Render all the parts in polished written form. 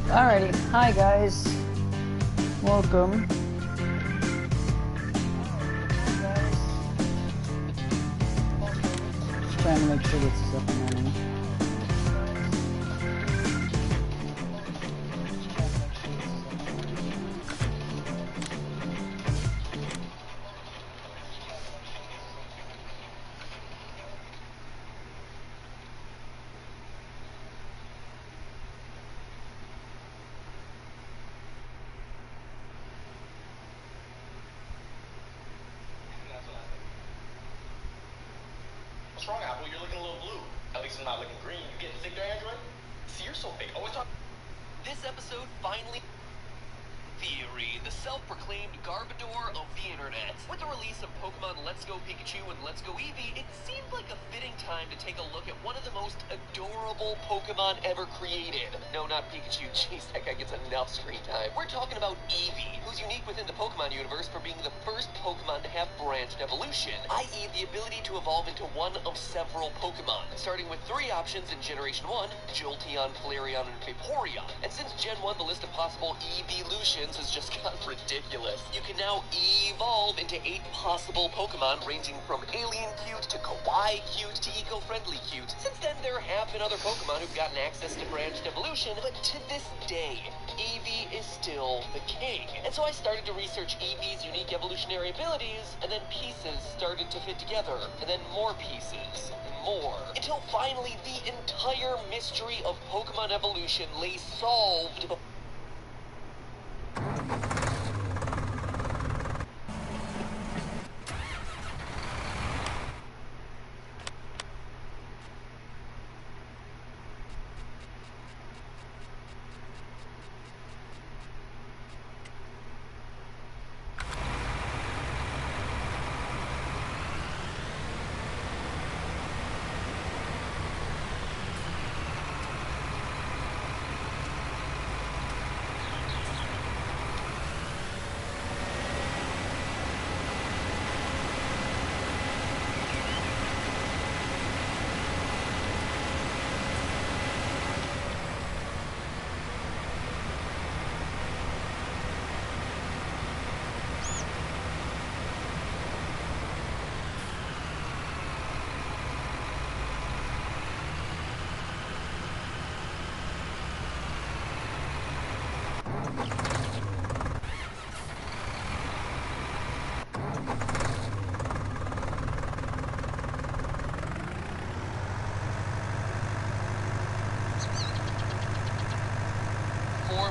Alrighty, hi guys. Welcome. Just trying to make sure this is up and running. What's wrong, Apple? You're looking a little blue. At least I'm not looking green. You getting sick there, Android? See, you're so fake. Always talk. This episode finally... Theory, the self-proclaimed Garbodor of the internet. With the release of Pokemon Let's Go Pikachu and Let's Go Eevee, it seemed like a fitting time to take a look at one of the most adorable Pokemon ever created. No, not Pikachu. Jeez, that guy gets enough screen time. We're talking about Eevee, who's unique within the Pokemon universe for being the first Pokemon to have branched evolution, i.e. the ability to evolve into one of several Pokemon, starting with 3 options in Generation 1, Jolteon, Flareon, and Vaporeon. And since Gen 1, the list of possible evolutions has just gotten ridiculous. You can now evolve into 8 possible Pokemon, ranging from alien cute to kawaii cute to eco-friendly cute. Since then, there have been other Pokemon who've gotten access to branched evolution, but to this day, Eevee is still the king. And so I started to research Eevee's unique evolutionary abilities, and then pieces started to fit together, and then more pieces. More. Until finally, the entire mystery of Pokemon evolution lay solved.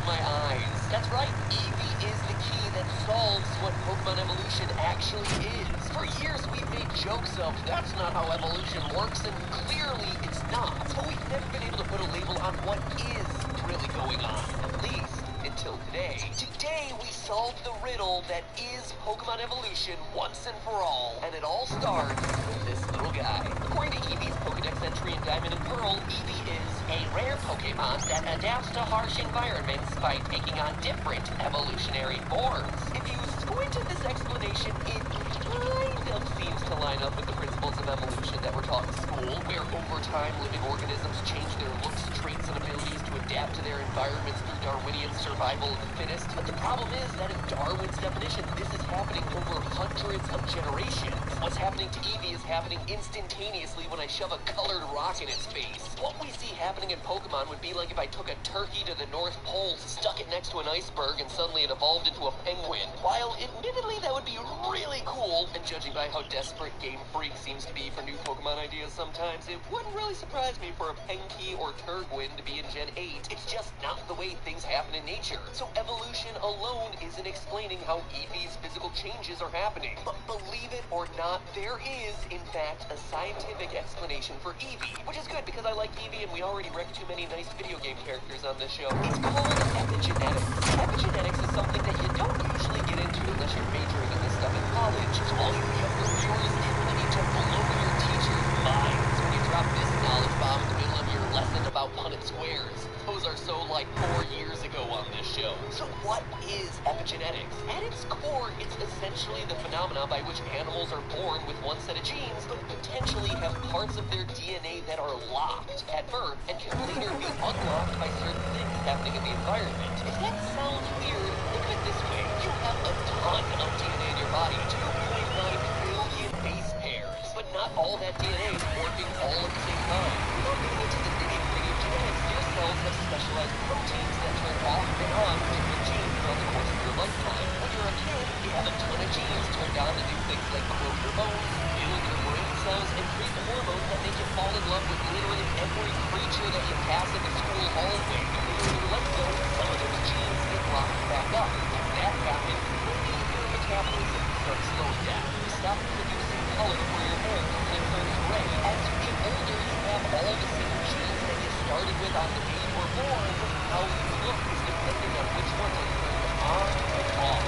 My eyes. That's right, Eevee is the key that solves what Pokemon evolution actually is. For years we've made jokes of, that's not how evolution works, and clearly it's not. But we've never been able to put a label on what is really going on, at least until today. Today we solved the riddle that is Pokemon evolution once and for all, and it all starts with this little guy. According to Eevee's Pokedex entry in Diamond and Pearl, Eevee is a rare Pokemon that adapts to harsh environments by taking on different evolutionary forms. If you squint at this explanation, it kind of seems to line up with the principles of evolution that were taught in school, where over time living organisms change their looks, traits, and abilities to adapt to their environments through Darwinian survival of the fittest. But the problem is that in Darwin's definition, this is happening over hundreds of generations. What's happening to Eevee is happening instantaneously when I shove a colored rock in its face. What we see happening in Pokemon would be like if I took a turkey to the North Pole, stuck it next to an iceberg, and suddenly it evolved into a penguin. While admittedly that would be really cool, and judging by how desperate Game Freak seems to be for new Pokemon ideas sometimes, it wouldn't really surprise me for a Penki or Turgwin to be in Gen 8. It's just not the way things happen in nature. So evolution alone isn't explaining how Eevee's physical changes are happening. But believe it or not, there is, in fact, a scientific explanation for Eevee, which is good because I like Eevee and we already wrecked too many nice video game characters on this show. It's called epigenetics. Epigenetics is something that you don't usually get into unless you're majoring in this stuff in college. So all you younger viewers really need to blow your teacher's minds when you drop this knowledge bomb in the middle of your lesson about Punnett squares. Those are so like 4 years ago on this show. So what is epigenetics? At its core, it's essentially the phenomena by which animals are born with one set of genes, but potentially have parts of their DNA that are locked at birth and can later be unlocked by certain things happening in the environment. If that sounds weird, think of it this way. You have a ton of DNA in your body, 2.9 billion base pairs. But not all that DNA is working all at the same time. Without getting into the nitty-gritty of genetics, your cells have specialized proteins that turn off and on different genes throughout the course of your lifetime. When you're a kid, you have a ton of genes turned on to do things like grow your bones, build your brain cells, and create the hormones that make you fall in love with literally every creature that you pass in the school hallway. Later in your life, though, some of those genes get locked back up. When that happens, maybe your metabolism starts slowing down. You stop producing color for your hair and it turns gray. As you get older, you have all the same genes that you started with on the day you were born. How you look is depending on which ones are turned on and off.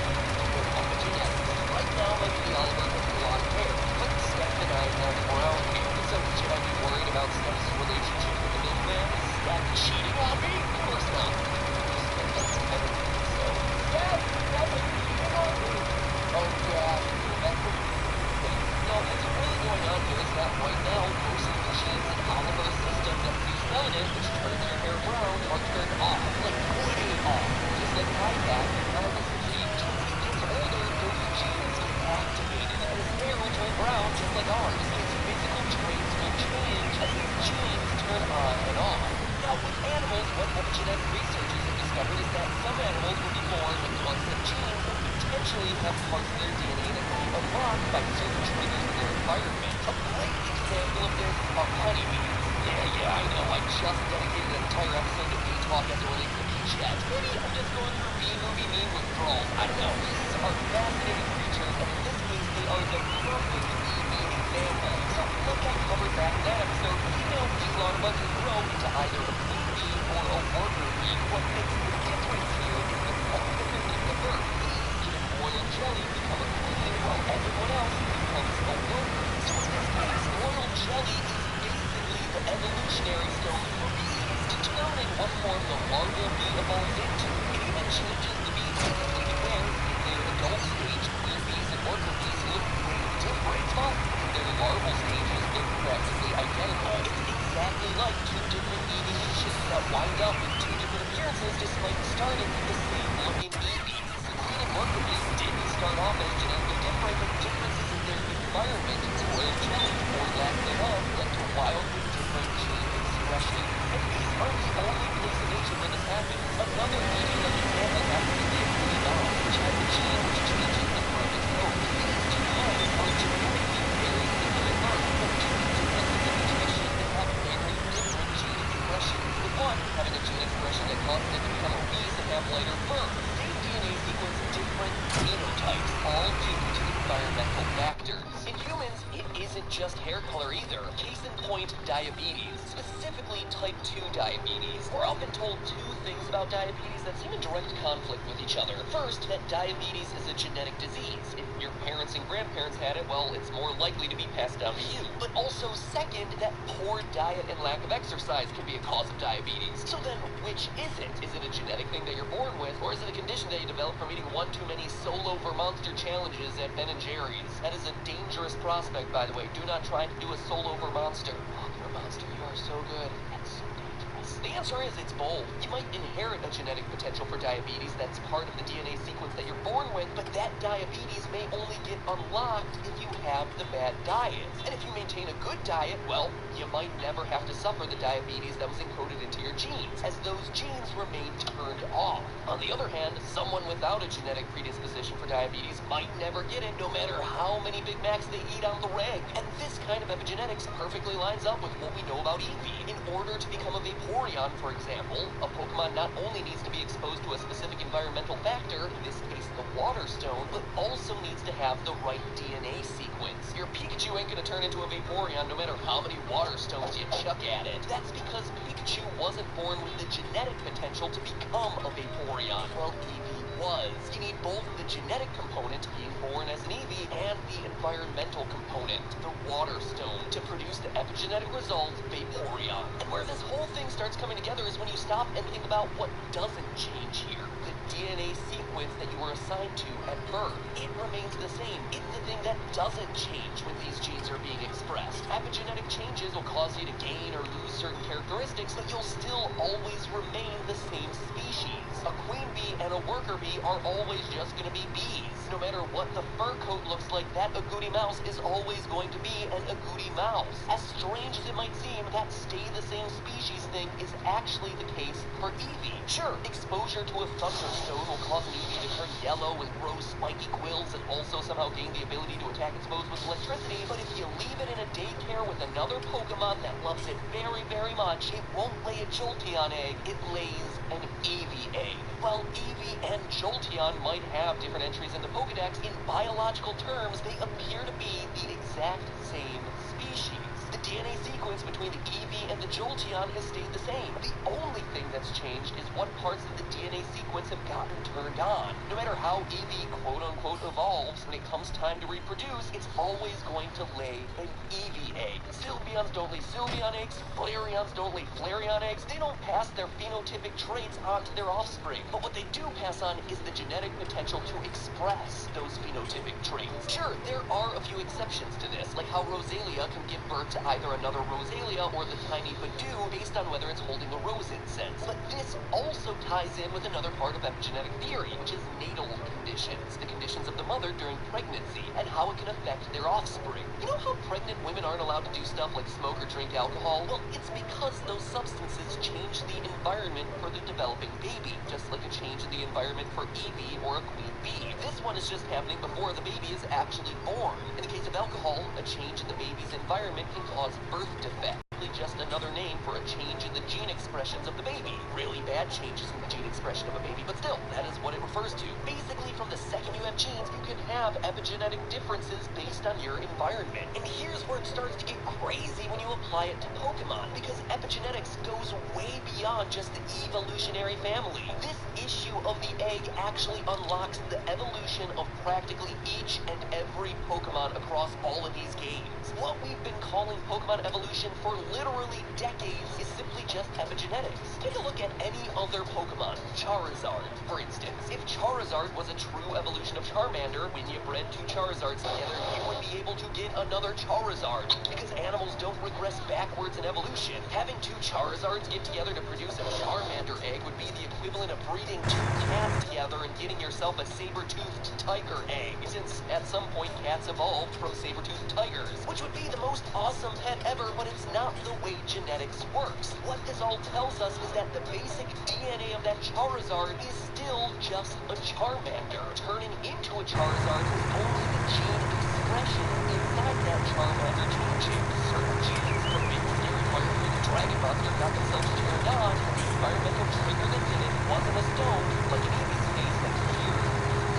Epigenetics. Right now, like the Oliver has blonde hair, but Steph and I have brown hair. So should I be worried about Steph's relationship with the milkman? Is Steph cheating on me? Of course not. So, Steph, that's cheating on me. Oh yeah, that's what no, what's really going on here is that right now, most of the genes in Oliver's system that produce melanin, which turns your hair brown, are turned off, like way off. Just like my dad, when I was a kid, as he gets older, those genes get activated, and his hair will turn brown just like ours. His physical traits will change as his genes turn on and off. Now, with animals, what epigenetic researchers have discovered is that some animals will be born with one set of genes that potentially have parts of their DNA that can be unlocked by certain triggers in their environment. A great example of this are honeybees. Yeah, I know, I just dedicated an entire episode to bee talk as it relates to bee chats. Maybe I'm just going through bee movie meme withdrawals. I don't know. Bees are fascinating creatures, and in this case, they are the perfect bee example. So, like I covered back in that episode, female bee larvae can grow into either a queen bee or a worker bee. What makes the difference here is the technical in the birth. Bees get royal jelly, become a queen, while everyone else becomes a worker. So in this case, royal jelly is basically the evolutionary stone for bees, determining what form the larval bee evolves into. It even changes the bees physically where, in their adult stage, queen bees and worker bees look way different. But in their larval stages, they're practically identical. It's exactly like two different evolutions that wind up with two different appearances despite starting with the same looking babies. Queen and worker bees didn't start off as genetically different, but differences in their environment, royal jelly, or lack thereof, led to wildly different gene expression. And bees aren't the only place in nature where this happens. Another medium example happens to be a bee moth, which has a gene which changes the purpose of these two lines are genetically very similar birth, but due to differences in nutrition, they have very different gene expressions. With one having a gene expression that causes it to become obese and have lighter fur. Same DNA sequence, different phenotypes, all due to environmental factors. In humans, it isn't just hair color either. Case in point, diabetes. Specifically, type 2 diabetes. We're often told two things about diabetes that seem in direct conflict with each other. First, that diabetes is a genetic disease. If your parents and grandparents had it, well, it's more likely to be passed down to you. But also, second, that poor diet and lack of exercise can be a cause of diabetes. So then, which is it? Is it a genetic thing that you're born with, or is it a condition that you develop from eating one too many solo Vermonster challenges at Ben & Jerry's? That is a dangerous prospect, by the way. Do not try to do a solo Vermonster. Oh, Vermonster, you are so good. That's so dangerous. The answer is it's both. You might inherit a genetic potential for diabetes that's part of the DNA sequence that you're born with, but that diabetes may only get unlocked if you have the bad diet. And if you maintain a good diet, well, you might never have to suffer the diabetes that was encoded into your genes, as those genes remain turned off. On the other hand, someone without a genetic predisposition for diabetes might never get it, no matter how many Big Macs they eat on the reg. And this kind of epigenetics perfectly lines up with what we know about Eevee. In order to become a Vaporeon, for example, a Pokemon not only needs to be exposed to a specific environmental factor, in this case the Water Stone, but also needs to have the right DNA sequence. Your Pikachu ain't gonna turn into a Vaporeon no matter how many Water Stones you chuck at it. That's because Pikachu wasn't born with the genetic potential to become a Vaporeon. Well, Eevee was. You need both the genetic component, being born as an Eevee, and the environmental component, the Water Stone, to produce the epigenetic result, Vaporeon. And where this whole thing starts coming together is when you stop and think about what doesn't change here. The DNA sequence that you were assigned to at birth. It remains the same. It's the thing that doesn't change when these genes are being expressed. Epigenetic changes will cause you to gain or lose certain characteristics, but you'll still always remain the same species. A queen bee and a worker bee are always just going to be bees. No matter what the fur coat looks like, that agouti mouse is always going to be an agouti mouse. As strange as it might seem, that stay the same species thing is actually the case for Eevee. Sure, exposure to a thunderstone will cause an Eevee to turn yellow and grow spiky quills and also somehow gain the ability to attack its foes with electricity, but if you leave it in a daycare with another Pokemon that loves it very, very much, it won't lay a Jolteon egg, it lays an Eevee egg. While Eevee and Jolteon might have different entries in the Pokedex, in biological terms, they appear to be the exact same species. The DNA sequence between the Eevee and the Jolteon has stayed the same. The only thing that's changed is what parts of the DNA sequence have gotten turned on. No matter how Eevee quote-unquote evolves, when it comes time to reproduce, it's always going to lay an Eevee egg. Sylveons don't lay Sylveon eggs, Flareons don't lay Flareon eggs. They don't pass their phenotypic traits on to their offspring. But what they do pass on is the genetic potential to express those phenotypic traits. Sure, there are a few exceptions to this, like how Rosalia can give birth to either another Rosalia or the tiny Badoo based on whether it's holding a rose incense. But this also ties in with another part of epigenetic theory, which is natal conditions, the conditions of the mother during pregnancy, and how it can affect their offspring. You know how pregnant women aren't allowed to do stuff like smoke or drink alcohol? Well, it's because those substances change the environment for the developing baby, just like a change in the environment for Eevee or a queen bee. This one is just happening before the baby is actually born. In the case of alcohol, a change in the baby's environment can cause birth defect. Just another name for a change in the gene expressions of the baby. Really bad changes in the gene expression of a baby, but still, that is what it refers to. Basically, from the second you have genes, you can have epigenetic differences based on your environment. And here's where it starts to get crazy when you apply it to Pokemon, because epigenetics goes way beyond just the evolutionary family. This issue of the egg actually unlocks the evolution of practically each and every Pokemon across all of these games. What we've been calling Pokemon evolution for literally decades is simply just epigenetics. Take a look at any other Pokemon. Charizard, for instance. If Charizard was a true evolution of Charmander, when you bred two Charizards together, you would be able to get another Charizard, because animals don't regress backwards in evolution. Having two Charizards get together to produce a Charmander egg would be the equivalent of breeding two cats together and getting yourself a saber-toothed tiger egg, since at some point cats evolved from saber-toothed tigers, which would be the most awesome pet ever, but it's not the way genetics works. What this all tells us is that the basic DNA of that Charizard is still just a Charmander. Turning into a Charizard is only the gene expression inside that Charmander changing. Certain genes from being scary fire through the Dragon Buster got themselves turned on, and the environmental trigger that did it wasn't a stone, like an Eevee's face that appeared.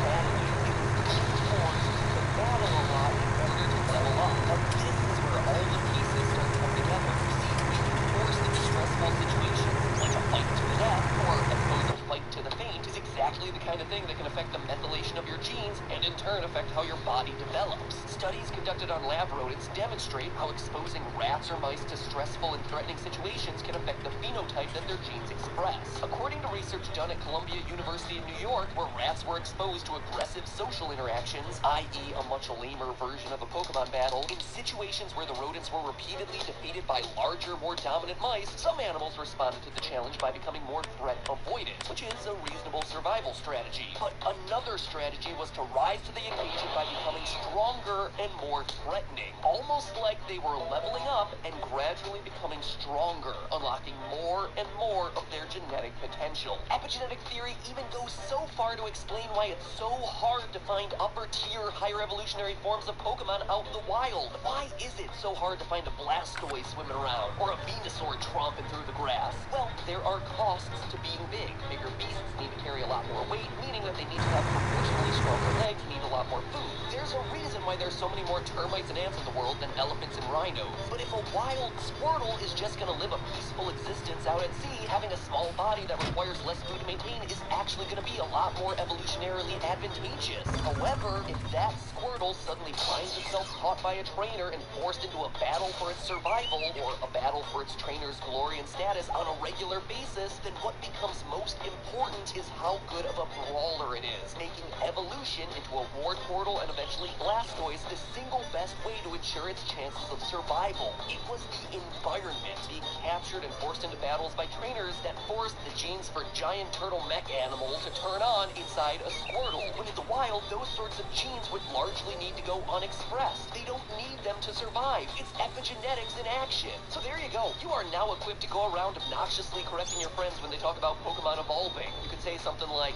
Sadly, it was the gene's force to battle a lot in order to level up. Now this is where all the pieces start to come together. See, we can force into stressful situations, like a fight to the death, or I suppose a fight to the faint is exactly the kind of thing that can affect the methylation of your genes, and in turn affect how your body develops. Studies conducted on lab rodents demonstrate how exposing rats or mice to stressful and threatening situations can affect the phenotype that their genes express. According to research done at Columbia University in New York, where rats were exposed to aggressive social interactions, i.e. a much lamer version of a Pokemon battle, in situations where the rodents were repeatedly defeated by larger, more dominant mice, some animals responded to the challenge by becoming more threat avoidant, which is a reasonable survival strategy. But another strategy was to rise to the occasion by becoming stronger and more threatening, almost like they were leveling up and gradually becoming stronger, unlocking more and more of their genetic potential. Epigenetic theory even goes so far to explain why it's so hard to find upper-tier, higher evolutionary forms of Pokemon out in the wild. Why is it so hard to find a Blastoise swimming around, or a Venusaur tromping through the grass? Well, there are costs to being big. Bigger beasts need to carry a lot more weight, meaning that they need to have proportionally stronger legs, need a lot more food. There's a reason why there's so many more termites and ants in the world than elephants and rhinos. But if a wild Squirtle is just gonna live a peaceful existence out at sea, having a small body that requires less food to maintain is actually gonna be a lot more evolutionarily advantageous. However, if that Squirtle suddenly finds itself caught by a trainer and forced into a battle for its survival, or a battle for its trainer's glory and status on a regular basis, then what becomes most important is how good of a baller it is, making evolution into a war portal and eventually Blastoise the single best way to ensure its chances of survival. It was the environment being captured and forced into battles by trainers that forced the genes for giant turtle mech animals to turn on inside a Squirtle, when in the wild, those sorts of genes would largely need to go unexpressed. They don't need them to survive. It's epigenetics in action. So there you go. You are now equipped to go around obnoxiously correcting your friends when they talk about Pokemon evolving. You could say something like,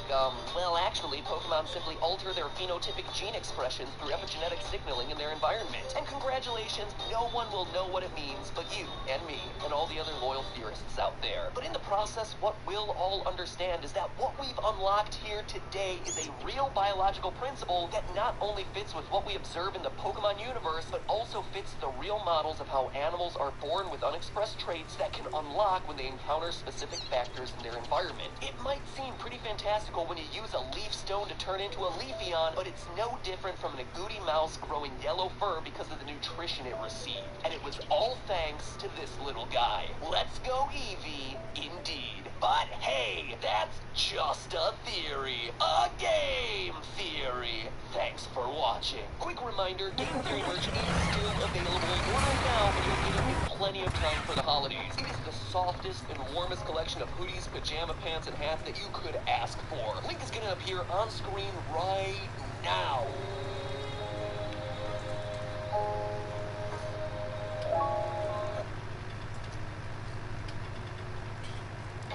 well, actually, Pokemon simply alter their phenotypic gene expressions through epigenetic signaling in their environment. And congratulations, no one will know what it means but you and me and all the other loyal theorists out there. But in the process, what we'll all understand is that what we've unlocked here today is a real biological principle that not only fits with what we observe in the Pokemon universe, but also fits the real models of how animals are born with unexpressed traits that can unlock when they encounter specific factors in their environment. It might seem pretty fantastical when you use a leaf stone to turn into a Leafeon, but it's no different from an agouti mouse growing yellow fur because of the nutrition it received. And it was all thanks to this little guy. Let's go Eevee, indeed. But hey, that's just a theory. A game theory. Thanks for watching. Quick reminder, Game Theory merch is still available. Order now and you'll get it in plenty of time for the holidays. It is the softest and warmest collection of hoodies, pajama pants, and hats that you could ask for. Link is going to appear on screen right now.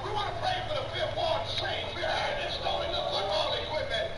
We want to pray for the Fifth Ward slain behind installing the football equipment.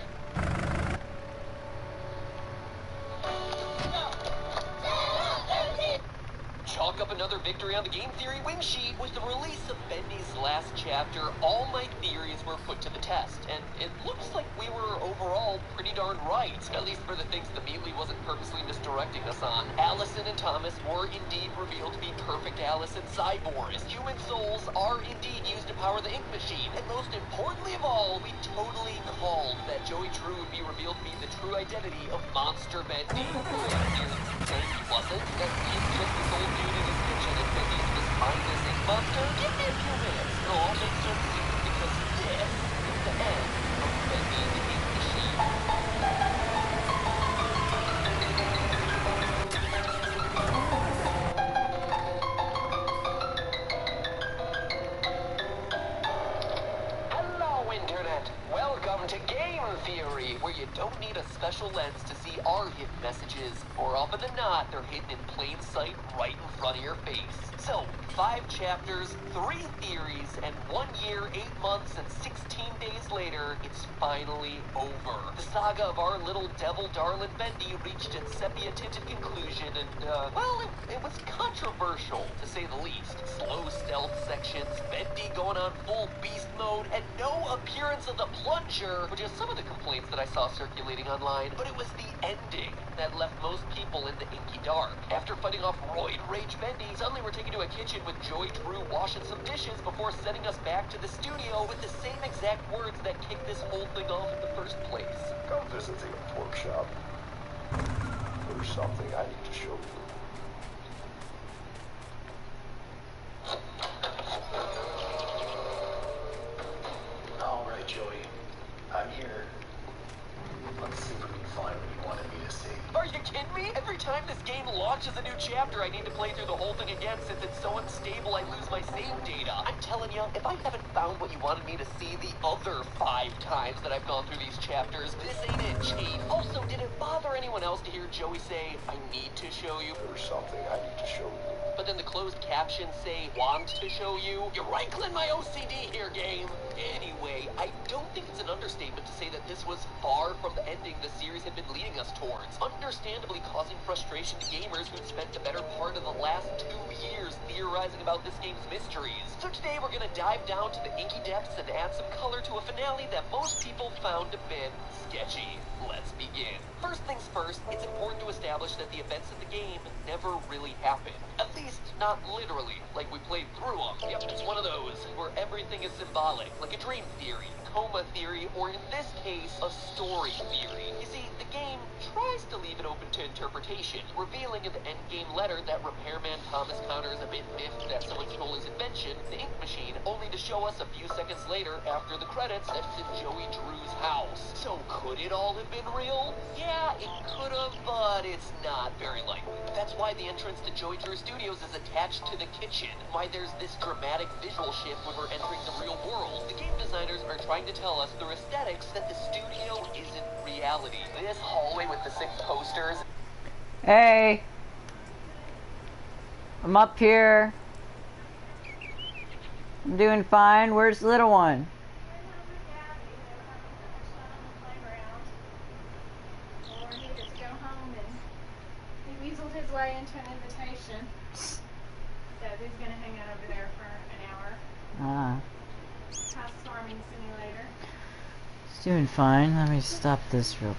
Chalk up another victory on the Game Theory win sheet. With the release of Bendy's last chapter, all my theories were put to the test, and it looks like we were overall pretty darn right, at least for the things that Mealy wasn't purposely misdirecting us on. Allison and Thomas were indeed revealed to be perfect Alice and Cyborgs. Human souls are indeed used to power the ink machine, and most importantly of all, we totally called that Joey Drew would be revealed to be the true identity of Monster Bendy. And he wasn't, that he's just this old dude in his kitchen and Bendy's this mindless ink monster. Give me a few minutes, it'll all make sense to you, because this is the end of Bendy the Ink Machine. Hello, Internet. Welcome to Game Theory, where you don't need a special lens to see our hidden messages. More often than not, they're hidden in plain sight right in front of your face. So, 5 chapters, 3 theories, and 1 year, 8 months, and 16 days later, it's finally over. The saga of our little devil darling Bendy reached its sepia-tinted conclusion, and, well, it was controversial, to say the least. Slow stealth sections, Bendy going on full beast mode, and no appearance of the plunger, which is some of the complaints that I saw circulating online. But it was the ending that left most people in the inky dark. After fighting off Roid Rage Bendy, suddenly we're taken to a kitchen with Joey Drew washing some dishes before sending us back to the studio with the same exact words that kicked this whole thing off in the first place. Come visit the workshop. There's something I need to show you. All right, Joey. I'm here. Let's see if we can find what you wanted me to see. Are you kidding me? Every time this game launches a new chapter, I need to play through the whole thing again since it's so unstable I lose my save data. I'm telling you, if I haven't found what you wanted me to see the other 5 times that I've gone through these chapters, this ain't it, Chief. Also, did it bother anyone else to hear Joey say, I need to show you? There's something I need to show you. But then the closed captions say, want to show you? You're rankling my OCD here, game. Anyway, I don't think it's an understatement to say that this was far from the ending the series had been leading us towards, understandably causing frustration to gamers who'd spent the better part of the last 2 years theorizing about this game's mysteries. So today we're gonna dive down to the inky depths and add some color to a finale that most people found a bit sketchy. Let's begin. First things first, it's important to establish that the events of the game never really happened. At least, not literally, like we played through them. Yep, it's one of those, where everything is symbolic, like a dream theory, coma theory, or in this case, a story theory. You see, the game tries to leave it open to interpretation, revealing in the endgame letter that repairman Thomas Connor is a bit miffed that someone stole his invention, the ink machine, only to show us a few seconds later, after the credits, that it's in Joey Drew's house. So could it all have been real? Yeah, it could have, but it's not very likely. That's why the entrance to Joey Drew Studios is attached to the kitchen, why there's this dramatic visual shift when we're entering the real world. The game designers are trying to tell us through aesthetics that the studio isn't reality. This hallway with the 6 posters. Hey! I'm up here. I'm doing fine. Where's the little one? Or he just go home and he weaseled his way into an invitation. So he's gonna hang out over there for an hour. Ah. House farming simulator. It's doing fine. Let me stop this real quick.